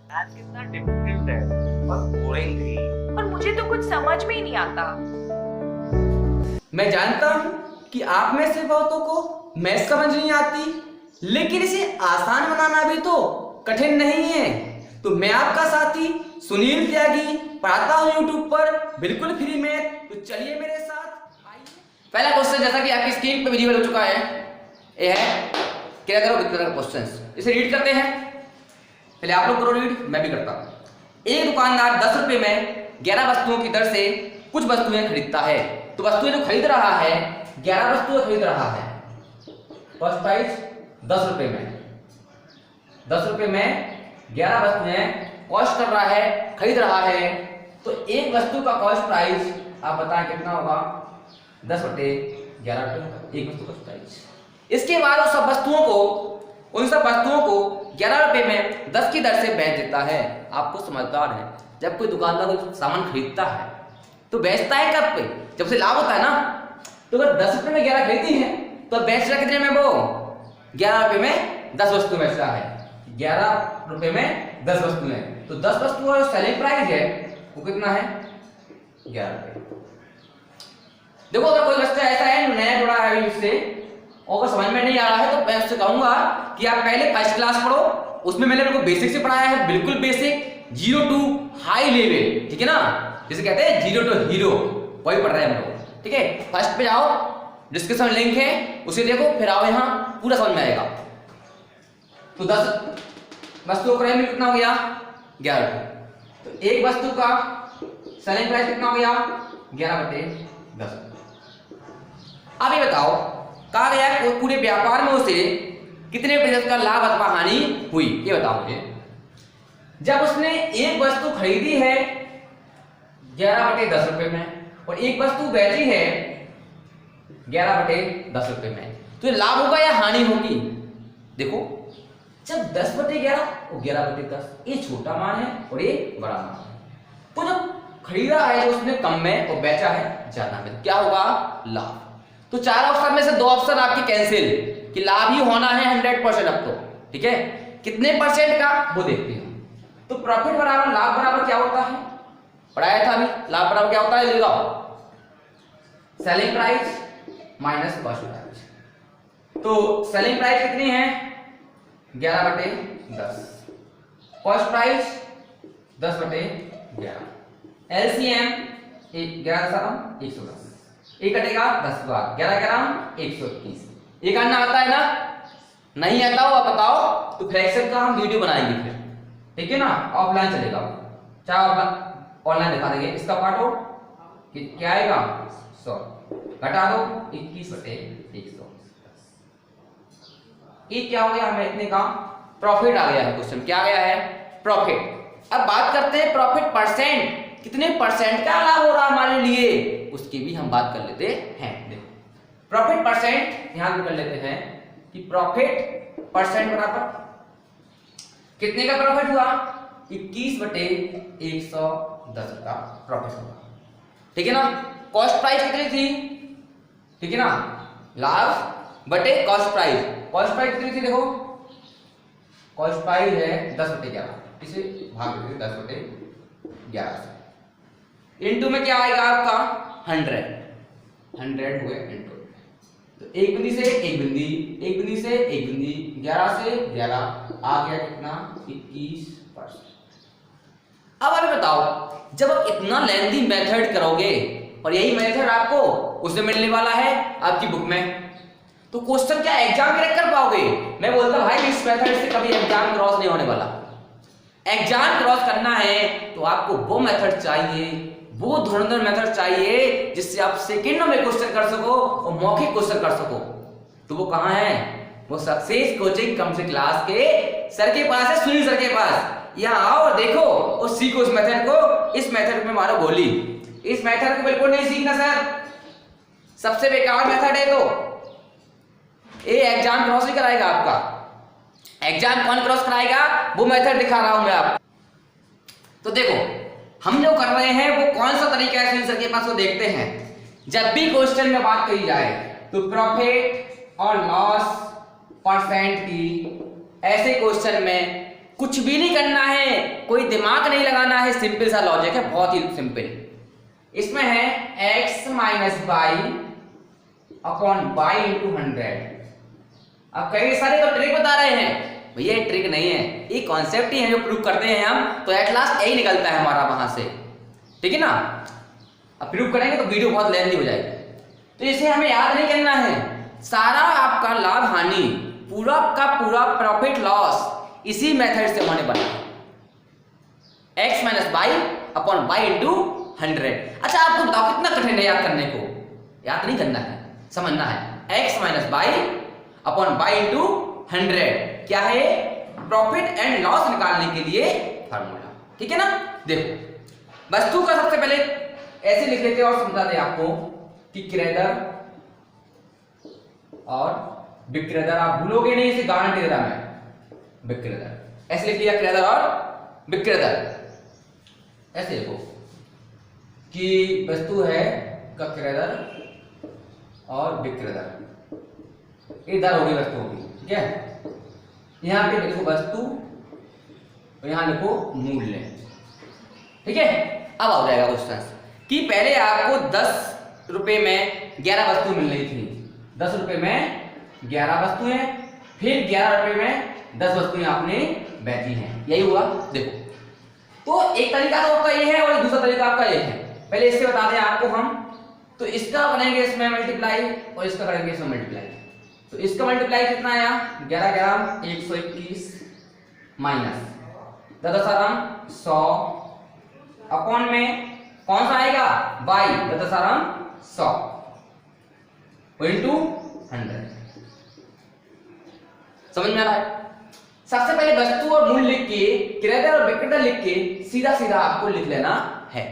Math कितना difficult है और बोरिंग भी। और मुझे तो कुछ समझ में ही नहीं आता। मैं जानता हूँ कि आप में से बहुतों को मैथ समझ नहीं आती, लेकिन इसे आसान बनाना भी तो कठिन नहीं है। तो मैं आपका साथी सुनील त्यागी पढ़ाता हूँ यूट्यूब पर बिल्कुल फ्री में। तो चलिए मेरे साथ आइए। पहला क्वेश्चन जैसा कि आपकी स्क्रीन पर विजिबल हो चुका है, ये है क्या करो विद क्वेश्चंस। इसे रीड करते हैं। पहले आप लोग करो रीड, मैं भी करता हूँ। एक दुकानदार 10 रुपए में 11 वस्तुओं की दर से कुछ वस्तुएं खरीदता है। तो वस्तुएं जो खरीद रहा है 11 वस्तुएं खरीद रहा है। फर्स्ट प्राइस 10 रुपए में, 10 रुपए में 11 वस्तुएं कॉस्ट कर रहा है, खरीद रहा है। तो एक वस्तु का कॉस्ट प्राइस आप बताएं कितना होगा? 10 बटे 11 एक वस्तु का प्राइस। इसके बाद उन सब वस्तुओं को 11 रुपए में 10 की दर से बेच देता है। आपको समझदार है, जब कोई दुकानदार कोई सामान खरीदता है तो बेचता है कब पे? जब से लाभ होता है ना। तो अगर 10 रुपए में 11 खरीदी है तो बेच रहा कितने में? वो 11 रुपए में 10 वस्तु बेच रहा है। 11 रुपए में 10 वस्तुएं, तो 10 वस्तुओं का सेलिंग प्राइस है वो कितना है? 11 रुपए। देखो अगर कोई बच्चा ऐसा है नया जुड़ा है इससे और समझ में नहीं आ रहा है तो मैं उससे कहूंगा कि आप पहले फर्स्ट क्लास पढ़ो। उसमें मैंने बिल्कुल बेसिक से पढ़ाया है, बिल्कुल बेसिक, 0 टू हाई लेवल, ठीक है ना? जिसे कहते हैं 0 टू हीरो, वही पढ़ रहे हैं हम लोग, ठीक है? फर्स्ट पे जाओ, डिस्क्रिप्शन में लिंक है उसे देखो, फिर आओ यहाँ, पूरा समझ में आएगा। तो 10 वस्तुओं का प्राइस कितना हो गया? 11 रुपए। तो एक वस्तु का सेलिंग प्राइस कितना हो गया? 11 बटे 10। अब ये बताओ कहा गया है पूरे व्यापार में उसे कितने प्रतिशत का लाभ अथवा हानि हुई? ये बताओ मुझे। जब उसने एक वस्तु खरीदी है 11 बटे 10 रुपए में और एक वस्तु बेची है 11 बटे 10 रुपए में, तो ये लाभ होगा या हानि होगी? देखो जब 10 बटे 11 और 11 बटे 10, ये छोटा मान है और ये बड़ा मान है। तो जब खरीदा है तो उसने कम में और बेचा है ज्यादा में, क्या होगा? लाभ। तो 4 ऑप्शन में से 2 ऑप्शन आपकी कैंसिल, कि लाभ ही होना है 100% अब तो, ठीक है? कितने परसेंट का वो देखते हैं। तो प्रॉफिट बराबर लाभ बराबर क्या होता है? पढ़ाया था अभी, लाभ बराबर क्या होता है? ले लो, selling price minus cost price. तो सेलिंग प्राइस कितनी है? 11 बटे 10। कॉस्ट प्राइस 10 बटे 11। एलसीएम 11 एक कटेगा 10 बार, 11 ग्राम 121। एक करना आता है ना? नहीं आता हो आप बताओ, तो फ्रैक्शन का हम वीडियो बनाएंगे फिर, ठीक है ना? ऑफलाइन चलेगा, चाहे ऑनलाइन दिखा देंगे। इसका काटो कि क्या आएगा? 100 घटा दो 21 बटे 100। ये क्या हो गया? हमें इतने का प्रॉफिट आ गया है। क्वेश्चन क्या आ गया है? प्रॉफिट। अब बात करते हैं प्रॉफिट परसेंट, कितने परसेंट का लाभ हो रहा है हमारे लिए, उसकी भी हम बात कर लेते हैं। देखो प्रॉफिट परसेंट यहां कर लेते हैं कि प्रॉफिट परसेंट बराबर कितने का प्रॉफिट हुआ? 21 बटे 110 का प्रॉफिट होगा, ठीक है ना? कॉस्ट प्राइस कितनी थी? ठीक है ना? लाभ बटे कॉस्ट प्राइस। कॉस्ट प्राइस कितनी थी? देखो कॉस्ट प्राइस है 10 बटे 11, इसे भाग देते 10 बटे 11 से। इनटू में क्या आएगा आपका? 100 हुए इनटू। तो एक बिंदी से एक बिंदी, एक बिंदी से एक बिंदी, 11 से 11 आ गया कितना? 21%। अब हमें बताओ जब आप इतना लेंथी मेथड करोगे और यही मेथड आपको उससे मिलने वाला है आपकी बुक में, तो क्वेश्चन क्या एग्जाम क्रैक कर पाओगे? मैं बोलता भाई इस मेथड से कभी एग्जाम क्रॉस नहीं होने वाला। एग्जाम क्रॉस करना है तो आपको वो मेथड चाहिए, वो धुरंधर मेथड चाहिए जिससे आप सेकंडों में क्वेश्चन कर सको और मौखिक क्वेश्चन कर सको। तो वो कहां है? वो सक्सेस कोचिंग कम से क्लास के सर के पास है, सुनील सर के पास। यहाँ आओ और देखो और सीखो इस मेथड को। इस मेथड में मारो गोली। इस मेथड को बिल्कुल नहीं सीखना सर, सबसे बेकार मेथड है। तो ये एग्जाम क्रॉस ही कराएगा आपका। एग्जाम कौन क्रॉस कराएगा? वो मेथड दिखा रहा हूं मैं आपको। तो देखो हम जो कर रहे हैं वो कौन सा तरीका है सुनील सर के पास, वो देखते हैं। जब भी क्वेश्चन में बात करी जाए तो प्रॉफिट और लॉस परसेंट की, ऐसे क्वेश्चन में कुछ भी नहीं करना है, कोई दिमाग नहीं लगाना है, सिंपल सा लॉजिक है, बहुत ही सिंपल। इसमें है x minus by upon by into 100। अब कई सारे तो ट्रिक बता रहे हैं, भैया ये ट्रिक नहीं है, ये कॉन्सेप्ट ही है जो प्रूव करते हैं हम, तो एट लास्ट यही निकलता है हमारा वहां से, ठीक है ना। अब प्रूव करेंगे तो वीडियो बहुत लेंथी हो जाएगी, तो इसे हमें याद नहीं करना है। सारा आपका लाभ हानि, पूरा का पूरा प्रॉफिट लॉस इसी मेथड से होने वाला है, x minus by upon by into 100। अच्छा आपको बताओ कितना कठिन है याद करने को? याद नहीं करना है, समझना है। x minus by upon by into 100 क्या है? प्रॉफिट एंड लॉस निकालने के लिए फार्मूला, ठीक है ना। देखो वस्तु का सबसे पहले ऐसे लिख लेते और समझा दे आपको कि क्रेडिटर और विक्रेता, आप भूलोगे नहीं, इसे गारंटी दे रहा मैं। विक्रेता ऐसे लिख लिया, क्रेडिटर और विक्रेता ऐसे लिखो कि वस्तु है का क्रेडिटर और विक्रेता, इधर होगी वस्तु होगी, ठीक है। यहां पे लिखो वस्तु और यहां लिखो मूल्य, ठीक है। अब आ जाएगा क्वेश्चन कि पहले आपको 10 रुपए में 11 वस्तु मिल रही थी, 10 रुपए में 11 वस्तुएं, फिर 11 रुपए में 10 वस्तुएं आपने बेची हैं, यही हुआ। देखो तो एक तरीका तो आपका ये है और दूसरा तरीका आपका ये है। पहले इससे बता दें आपको हम, तो इसका करेंगे इसमें मल्टीप्लाई और इसका करेंगे इसमें मल्टीप्लाई। तो इसका मल्टीप्लाई कितना आया? 11 11 121 माइनस 10 100 अपॉन में कौन सा आएगा? y 10 100 into 100। समझ में आ रहा है? सबसे पहले वस्तु और मूल्य लिख के, क्रेडिटर और विक्रेता लिख के सीधा सीधा आपको लिख लेना है।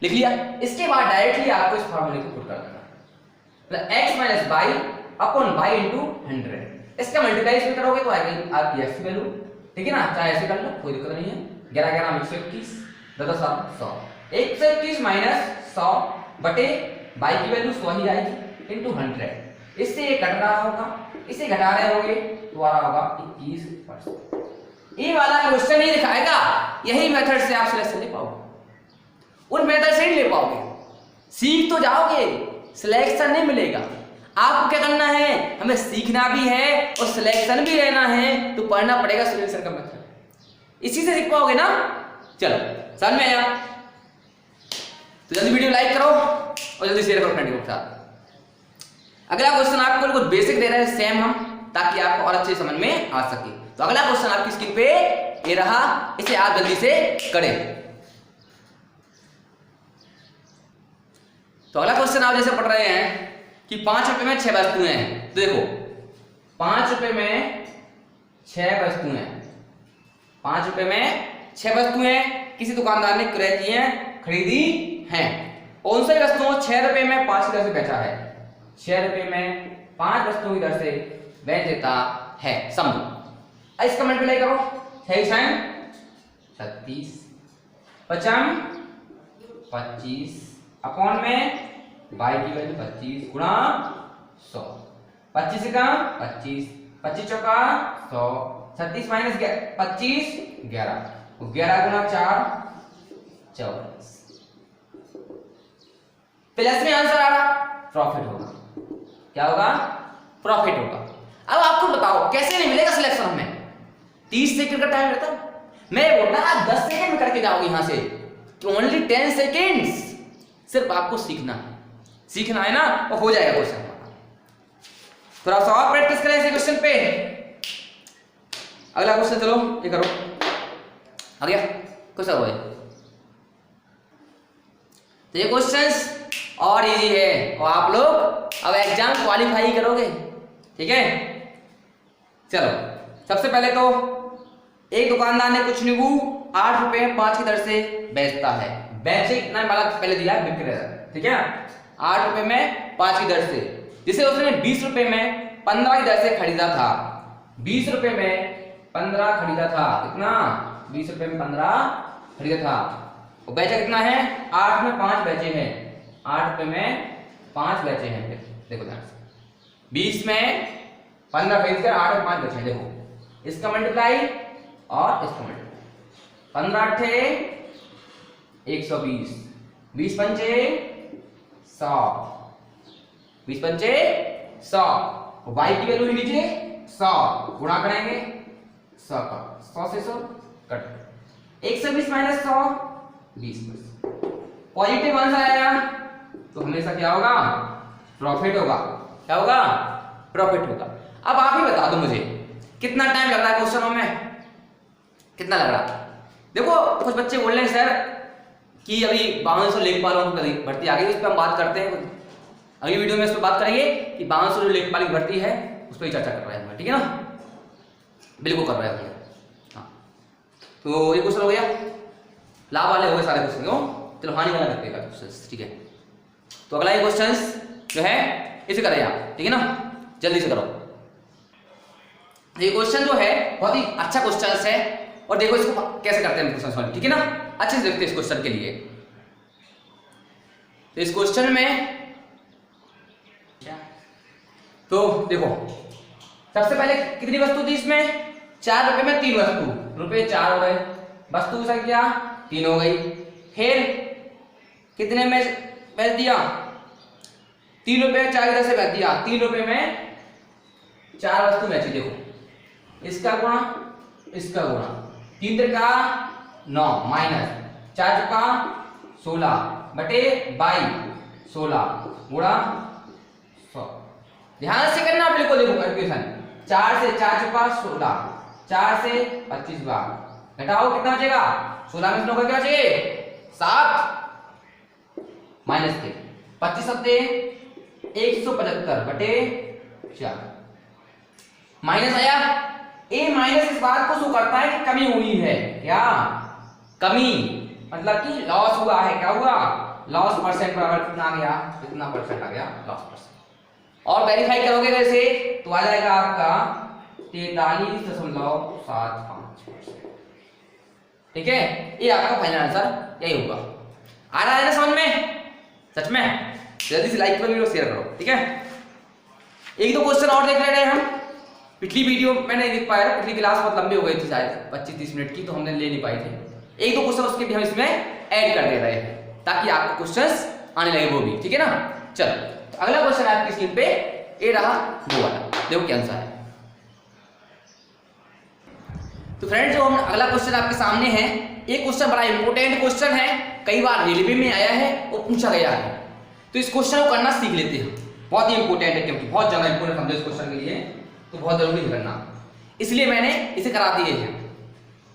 लिख लिया? इसके बाद डायरेक्टली आपको इस फार्मूले को पुट कर देना, x minus by upon by into 100। इसका मल्टीप्लाई इसमें करोगे तो आएगी आपकी x की वैल्यू, ठीक है ना। चाहे ऐसे कर लो, कोई दिक्कत नहीं है। 11 11 121 10 100 121 माइनस 100 बटे बाई की वैल्यू 100 ही आएगी इंटू 100। इससे ये कट रहा होगा, इसे घटा रहे होंगे तो आ रहा होगा 21%। ये वाला क्वेश्चन नहीं दिखाएगा, यही मेथड से आप सिलेक्शन ले पाओगे, उन मेथड से नहीं ले पाओगे। सीख तो जाओगे, सिलेक्शन नहीं मिलेगा। आपको क्या करना है? हमें सीखना भी है और सिलेक्शन भी लेना है, तो पढ़ना पड़ेगा सुनील सर का मेथड, इसी से सीख पाओगे ना। चलो समझ में आया? तो जल्दी वीडियो लाइक करो और जल्दी शेयर करो फ्रेंड के साथ। अगला क्वेश्चन आपको कुछ बेसिक दे रहे हैं सेम हम, ताकि आपको और अच्छे समझ में आ सके। तो अगला क्वेश्चन आपकी स्क्रीन पे ये रहा, इसे आप जल्दी से करें। तो अगला क्वेश्चन आप जैसे पढ़ रहे हैं कि 5 रुपए में 6 वस्तुएं हैं। तो देखो 5 रुपए में 6 वस्तुएं, 5 रुपए में 6 वस्तुएं किसी दुकानदार ने क्रय की हैं, खरीदी हैं। कौन सी वस्तुओं 6 रुपए में 5 की दर से बेचा है? 6 रुपए में 5 वस्तुओं की दर से बेच देता है, समझो। इसका मल्टीप्लाई करो, 6 साइन 36 55 25 अपॉन में बाई की वैल्यू 25 गुणा 100, 25 का 25 25 चौका 100, 36 माइनस 25 11, 11 गुणा 4 24। प्लस में आंसर आ रहा, प्रॉफिट होगा। क्या होगा? प्रॉफिट होगा। अब आपको बताओ कैसे नहीं मिलेगा सिलेक्शन हमें? 30 सेकंड का टाइम रहता, मैं बोलना आप 10 सेकंड में करके जाओगे यहां से, कि ओनली 10 सेकेंड्स सिर्फ आपको सीखना है, सीखना है ना, तो हो जाएगा क्वेश्चन। थोड़ा सा और प्रैक्टिस करें इस क्वेश्चन पे। अगला क्वेश्चन चलो ये करो, आ गया क्वेश्चन हो। तो ये क्वेश्चंस और इजी है और आप लोग अब एग्जाम क्वालिफाई करोगे, ठीक है। चलो सबसे पहले तो एक दुकानदार ने कुछ नींबू 8 रुपए 5 की दर से बेचता है। बेचे कितना वाला पहले दिया विक्रेता, ठीक है। 8 रुपए में 5 की दर से, जिसे उसने 20 रुपए में 15 की दर से खरीदा था। 20 रुपए में 15 खरीदा था, कितना? 20 रुपए में 15 खरीदा था। और बेचा कितना है? 8 में 5 बेचे हैं, 8 रुपए में 5 बेचे हैं। फिर देखो ध्यान से, 20 में 15 खरीद कर 8 में 5 बेचे हैं। देखो इसका मल्टीप्लाई और इसका मल्टीप्लाई, 15 अट्ठे 120, 20 पंचे 100, 20 पंचे 100। y की वैल्यू लीजिए 100, गुणा करेंगे 100 का 100 से 100 कट, 120 माइनस 100 20। पॉजिटिव आंसर आया तो हमेशा क्या होगा? प्रॉफिट होगा। क्या होगा? प्रॉफिट होगा। अब आप ही बता दो मुझे कितना टाइम लग रहा है क्वेश्चनों में, कितना लग रहा है? देखो कुछ बच्चे बोल रहे हैं सर कि अभी 5200 लेखपालों की भर्ती आ गई, उस पर हम बात करते हैं अगली वीडियो में, इस पर बात करेंगे कि 5200 जो लेखपाल की भर्ती है उस पर ही चर्चा कर रहे हैं, ठीक है ना? बिल्कुल कर रहे हैं। हाँ तो ये क्वेश्चन हो गया, लाभ वाले हो गए सारे क्वेश्चन। चलो हानि वाला करते हैं, ठीक है? तो अगला ये क्वेश्चन जो है इसे करें आप, ठीक है ना? जल्दी से करो। ये क्वेश्चन जो है बहुत ही अच्छा क्वेश्चन है, और देखो इसको कैसे करते हैं क्वेश्चन सॉल्व, ठीक है ना? अच्छे से देखते हैं इस क्वेश्चन के लिए। तो इस क्वेश्चन में तो देखो सबसे पहले कितनी वस्तु थी इसमें? 4 रुपए में 3 वस्तु, रुपए 4 हो गए, वस्तु की संख्या 3 हो गई। फिर कितने में बेच दिया? 3 रुपए 4 इधर से बेच दिया, 3 रुपए में 4 वस्तु बेची। देखो इसका गुणा इसका गुणा, 3 त्रिका 9 माइनस 4 चुका 16 बटे 22 16 गुणा 100। ध्यान से करना बिल्कुल। देखो कैलकुलेशन, 4 से 4 चुका 16, 4 से 25 बार घटाओ कितना बचेगा? 16 में 9 का क्या बचेगा? 7 माइनस 25 सत्ते 175 बटे 4 माइनस आया। ए माइनस इस बात को शो करता है कि कमी हुई है। क्या कमी? मतलब कि लॉस हुआ है। क्या हुआ? लॉस परसेंट बराबर कितना आ गया? कितना परसेंट आ गया? Loss percent. और वेरीफाई करोगे वैसे तो आ जाएगा आपका 43.75%। ठीक है, ये आपका फाइनल आंसर यही होगा। आ रहा है ना समझ में? सच में? जल्दी से लाइक करो, वीडियो शेयर करो, ठीक है? एक दो क्वेश्चन और देख ले रहे हैं हम। पिछली वीडियो मैंने नहीं देख पाया, पिछली क्लास बहुत लंबी हो गई थी शायद 25-30 मिनट की, तो हमने ले नहीं पाई थी। एक दो क्वेश्चन उसके भी हम इसमें ऐड कर दे रहे हैं ताकि आपको क्वेश्चंस आने लगे वो भी, ठीक है ना? चलो तो अगला क्वेश्चन आपकी स्क्रीन पे ये रहा, वो वाला। देखो क्या आंसर है। तो फ्रेंड्स जो हम अगला क्वेश्चन आपके सामने है, ये क्वेश्चन बड़ा इंपॉर्टेंट क्वेश्चन है, कई बार रेलवे में आया है और पूछा गया है। तो इस क्वेश्चन को करना सीख लेते हैं, बहुत ही इंपॉर्टेंट है, क्योंकि बहुत ज्यादा इंपॉर्टेंट समझो इस क्वेश्चन के लिए, तो बहुत जरूरी है करना। इसलिए मैंने इसे करा दिए हैं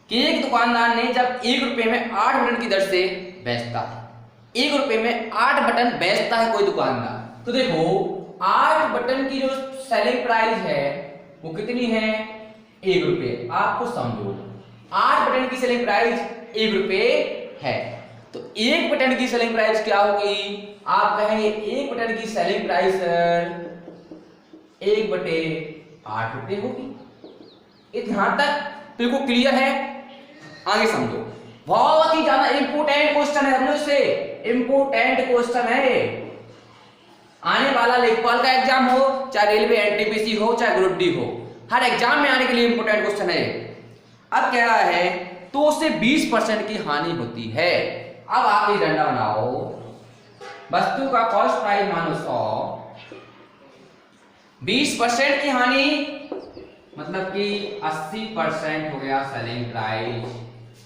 कि एक दुकानदार ने जब 1 रुपए में 8 बटन की दर से बेचता है, 1 रुपए में 8 बटन बेचता है कोई दुकानदार, तो देखो 8 बटन की जो सेलिंग प्राइस है वो कितनी है? 1 रुपए। आपको समझो 8 बटन की सेलिंग प्राइस 1 रुपए है, तो 1 बटन की सेलिंग प्राइस क्या होगी? आप कहेंगे 1 बटन की सेलिंग प्राइस 1/8 रुपए होगी। यहां तक बिल्कुल क्लियर है? आगे समझो, बहुत ही ज्यादा इंपोर्टेंट क्वेश्चन है, समझो इसे, इंपोर्टेंट क्वेश्चन है। आने वाला लेखपाल का एग्जाम हो, चाहे रेलवे एनटीपीसी हो, चाहे ग्रुप डी हो, हर एग्जाम में आने के लिए इंपोर्टेंट क्वेश्चन है। अब कह रहा है तो उससे 20% की हानि होती है। अब आप ये डंडा बनाओ, वस्तु का कॉस्ट प्राइस मानो 100, 20% की हानि मतलब कि 80% हो गया सेलिंग प्राइस।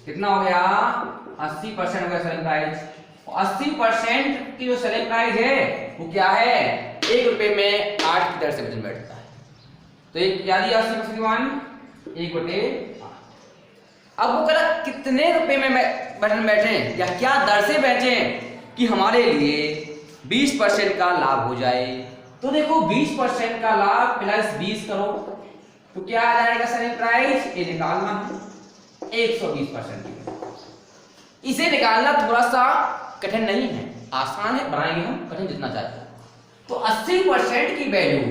कितना हो गया? 80% हो गया सेलिंग प्राइस। 80% की जो सेलिंग प्राइस है वो क्या है? 1 रुपए में 8 की दर से वजन बैठता है, तो एक क्या दिया? 80% की मान 1/8। अब वो कह रहा कितने रुपए में वजन बैठे या क्या दर से बैठे कि हमारे लिए 20% का लाभ हो जाए। तो देखो 20% का लाभ प्लस 20 करो तो क्या आ जाएगा सेलिंग प्राइस? ये निकालना 120%। इसे निकालना थोड़ा सा कठिन नहीं है, आसान है, बनाएंगे हम, कठिन जितना चाहते हैं। तो 80% की वैल्यू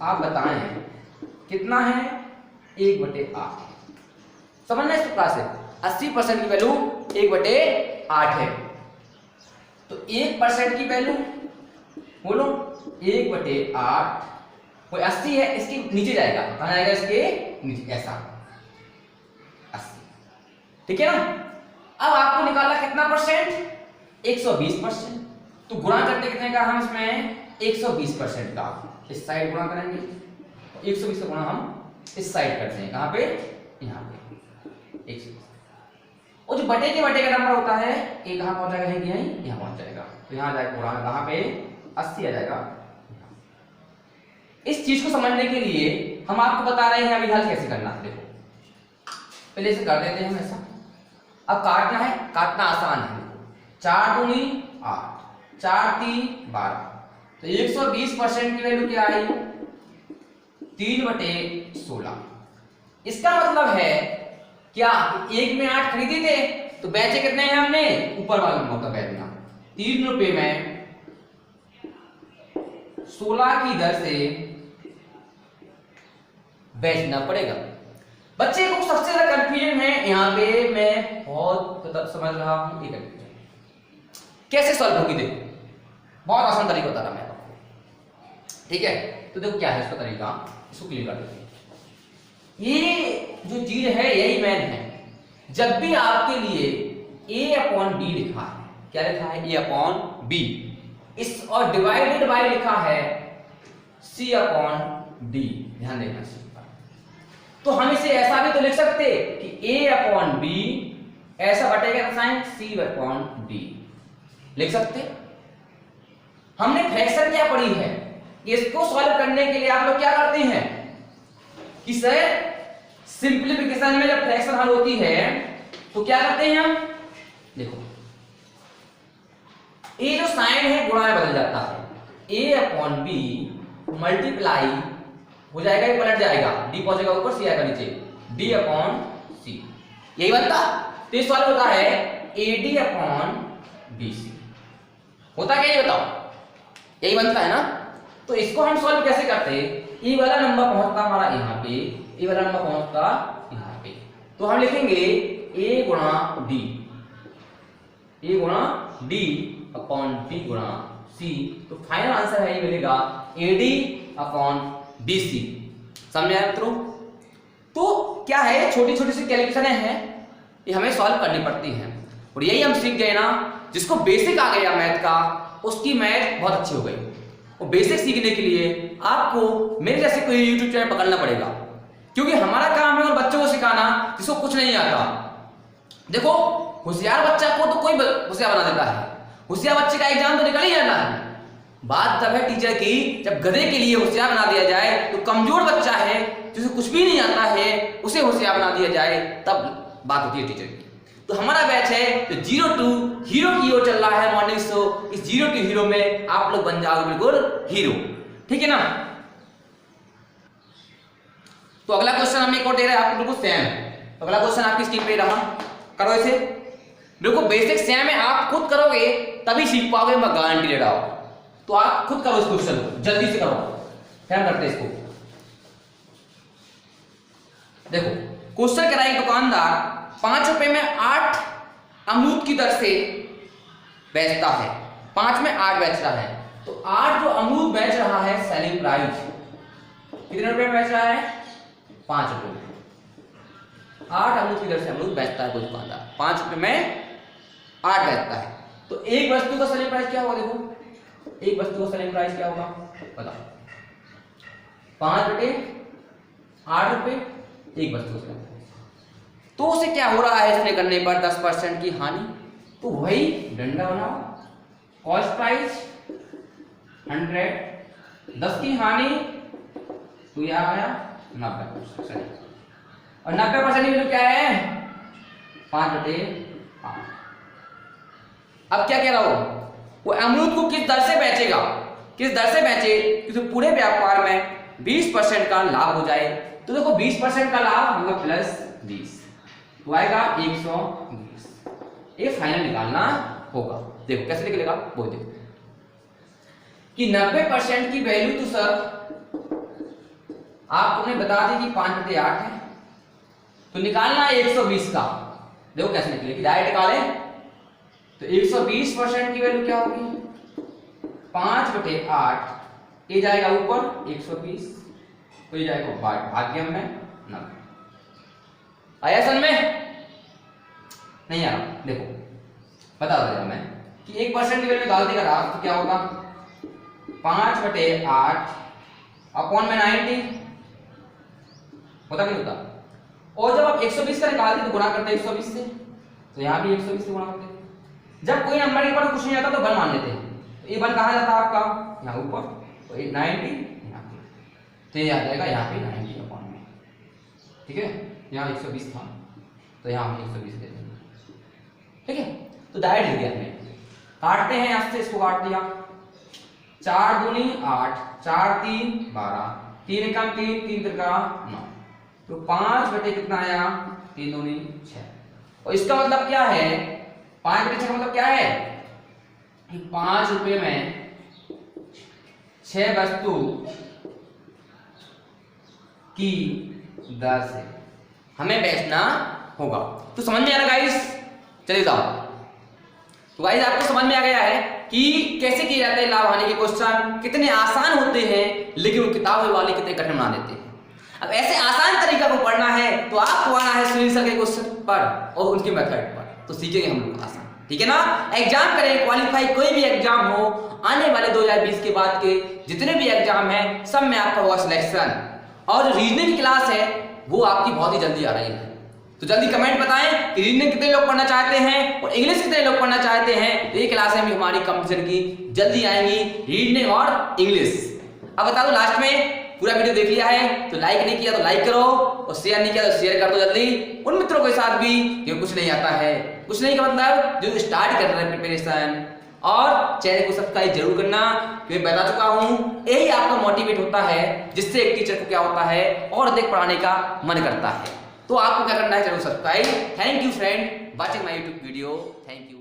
आप बताएं कितना है? 1/8। समझना इस प्रकार से, 80% की वैल्यू 1/8 है, तो 1% की वैल्यू बोलो 1/8, कोई 80 है, इसके नीचे जाएगा, कहां जाएगा? इसके नीचे, ऐसा 80, ठीक है ना? अब आपको निकालना कितना परसेंट, 120%। तो गुणा करते कितने का हम इसमें, 120% का। इस साइड गुणा करेंगे, 120 का गुणा हम इस साइड करते हैं, कहां पे, यहाँ पे 120। और जो बटे के बटे का नंबर होता है ये कहां पहुंच जाएगा, यहीं यहाँ पहुंच जाएगा। तो यहाँ जाएगा गुणा कहां पे, 80 आ जाएगा। इस चीज को समझने के लिए हम आपको बता रहे हैं अभी हल कैसे करना है। देखो पहले से कर देते हैं हम ऐसा। अब काटना है, काटना आसान है। 4 दूनी 8, 4 3 12। तो 120% की वैल्यू क्या आई, 3/16। इसका मतलब है क्या, एक में 8 खरीदे थे तो बेचे कितने हैं हमने, ऊपर वाला नंबर का बेचना। 3 रुपए में 16 की दर से बेचना पड़ेगा। बच्चे को सबसे ज्यादा कंफ्यूजन है यहाँ पे, मैं बहुत समझ रहा हूं, ये कंफ्यूजन कैसे सॉल्व होगी। देखो बहुत आसान तरीका बता रहा मैं आपको, ठीक है। तो देखो क्या है इसका तरीका, इसको क्लियर कर देते हैं। ये जो चीज है यही मैन है। जब भी आपके लिए A/B लिखा है, क्या लिखा है, A/B, इस और डिवाइडेड बाय लिखा है C/D, ध्यान देना। तो हम इसे ऐसा भी तो लिख सकते कि A/B ऐसा बटेगा साइन C/D लिख सकते। हमने फ्रैक्शन क्या पढ़ी है, इसको सॉल्व करने के लिए आप लोग क्या करते हैं कि सर सिंप्लीफिकेशन में जब फ्रैक्शन हल होती है तो क्या करते हैं हम, देखो ये जो साइन है गुणा में बदल जाता है। A/B मल्टीप्लाई हो जाएगा, ये पलट जाएगा, D पहुंचेगा ऊपर, C आएगा नीचे, D/C यही बनता। तो ये सॉल्व होता है AD/BC। होता क्या ये बताओ, यही बनता है ना। तो इसको हम सॉल्व कैसे करते, ये वाला नंबर पहुंचता हमारा यहाँ पे, ये वाला नंबर पहुंचता यहाँ पे। तो हम लिखेंगे A गुणा D, A गुणा D/D गुणा C। तो फाइनल आंसर है ये मिलेगा AD/BC। समझ आया मित्रों। तो क्या है, छोटी छोटी सी कैलकुलेशनें हैं, ये हमें सॉल्व करनी पड़ती हैं। और यही हम सीख गए ना, जिसको बेसिक आ गया मैथ का उसकी मैथ बहुत अच्छी हो गई। और बेसिक सीखने के लिए आपको मेरे जैसे कोई यूट्यूब चैनल पकड़ना पड़ेगा, क्योंकि हमारा काम है उन बच्चों को सिखाना जिसको कुछ नहीं आता। देखो होशियार बच्चा को तो कोई होशियार बना देता है, होशियार बच्चे का एग्जाम तो निकल ही जाना है। बात तब है टीचर की, जब गधे के लिए होशियार बना दिया जाए, तो कमजोर बच्चा है जिसे कुछ भी नहीं आता है उसे होशियार बना दिया जाए, तब बात होती है टीचर की। तो हमारा बैच है तो 0 to हीरो की ओर चल रहा है मॉर्निंग शो। इस 0 to हीरो में आप लोग बन जाओगे बिल्कुल हीरो, ठीक है ना। तो अगला क्वेश्चन हम एक और दे रहे हैं आपको बिल्कुल सेम। तो अगला क्वेश्चन आपकी स्क्रीन पे रहा, करो इसे। बिल्कुल बेसिक सेम है, आप खुद करोगे तभी सीख पाओगे, मैं गारंटी दे रहा हूं। तो आप खुद करो इस क्वेश्चन को, जल्दी से करो। क्या करते हैं इसको, देखो क्वेश्चन कह रहा है दुकानदार 5 रुपए में 8 अमरूद की दर से बेचता है, 5 में 8 बेच रहा है। तो 8 जो अमरूद बेच रहा है सेलिंग प्राइस कितने रुपए में बेच रहा है, 5 रुपए में। 8 अमरूद की दर से अमरूद बेचता है कोई दुकानदार, 5 रुपए में 8 बेचता है। तो एक वस्तु का सेलिंग प्राइस क्या होगा, देखो एक वस्तु का सेलिंग प्राइस क्या होगा बताओ, 5 बटे 8 रुपए एक वस्तु का। तो उसे क्या हो रहा है इसने करने पर 10% की हानि। तो वही डंडा बनाओ, कॉस्ट प्राइस 100, 10 की हानि तो यह आ गया 90%। और 90% की वैल्यू क्या है 5 बटे 8। अब क्या कह रहा हूं, वो अमरूद को किस दर से बेचेगा, किस दर से बेचे कि तो पूरे व्यापार में 20% का लाभ हो जाए। तो देखो 20% का लाभ होगा प्लस 20 तो आएगा 120। ये फाइनल निकालना होगा। देखो कैसे निकलेगा वो देखो कि 90% की वैल्यू तो सर आपने बता दी कि 5 बटे 8 है, तो निकालना है 120 का। देखो कैसे निकलेगी, डायरेक्ट निकालें तो 120% की वैल्यू क्या होगी 5 बटे 8, ये जाएगा ऊपर 120 तो ये जाएगा भाग्यम में 90। आया सन में नहीं आ रहा, देखो बता देगा मैं कि 1% की वैल्यू डालते का रात तो क्या होगा 5/8 अपॉन में 90 होता कि नहीं होता। और जब आप 120 का निकालते तो गुणा करते 120 से, तो यहाँ भी 120 से गुणा करते। जब कोई नंबर के ऊपर कुछ नहीं आता तो 1 मान लेते हैं, तो ये 1 कहाँ जाता है आपका यहाँ ऊपर, तो 90 यहाँ पे, तो ये आ जाएगा यहाँ पे 90 अपॉन में, ठीक है। यहाँ 120 था तो यहाँ हम 120 दे देंगे, ठीक है। तो डायरेक्ट लिख दिया हमने, काटते हैं यहाँ से, इसको काट दिया 4 दूनी 8, 4 3 12, 3 एकम 3, 3 त्रिका 9, तो 5 बटे कितना आया 3 दूनी 6। और इसका मतलब क्या है 5 बटे 6 का मतलब क्या है 5 रुपए में 6 वस्तु की दर से हमें बेचना होगा। तो समझ में आ रहा गाइस, चलिए जाओ। तो गाइस आपको समझ में आ गया है कि कैसे किए जाते हैं लाभ हानि के क्वेश्चन, कितने आसान होते हैं लेकिन वो किताब वाले कितने कठिन बना देते हैं। अब ऐसे आसान तरीका को पढ़ना है तो आपको आना है सुनील सर के क्वेश्चन पर और उनके मेथड पर, तो सीखेंगे हम लोग आसान, ठीक है ना। एग्जाम करें, क्वालिफाई कोई भी एग्जाम हो, आने वाले 2020 के बाद के जितने भी एग्जाम हैं सब में आपका होगा सिलेक्शन। और जो रीजनिंग की क्लास है वो आपकी बहुत ही जल्दी आ रही है, तो जल्दी कमेंट बताएं कि रीजनिंग कितने लोग पढ़ना चाहते हैं और इंग्लिश कितने लोग पढ़ना चाहते हैं। तो ये क्लासें भी हमारी कंपटीशन की जल्दी आएंगी, रीजनिंग और इंग्लिश। अब बता दो लास्ट में, पूरा वीडियो देख लिया है तो लाइक नहीं किया तो लाइक करो और शेयर नहीं किया तो शेयर कर दो जल्दी उन मित्रों के साथ भी जो कुछ नहीं आता है। कुछ नहीं का मतलब जो स्टार्ट कर रहे हैं प्रिपरेशन, और चैनल को सब्सक्राइब जरूर करना क्योंकि बता चुका हूं यही आपका मोटिवेट होता है, जिससे एक टीचर को क्या होता है और अधिक पढ़ाने का मन करता है। तो आपको क्या करना है, चैनल को subscribe. Thank you friend watching my YouTube video, thank you.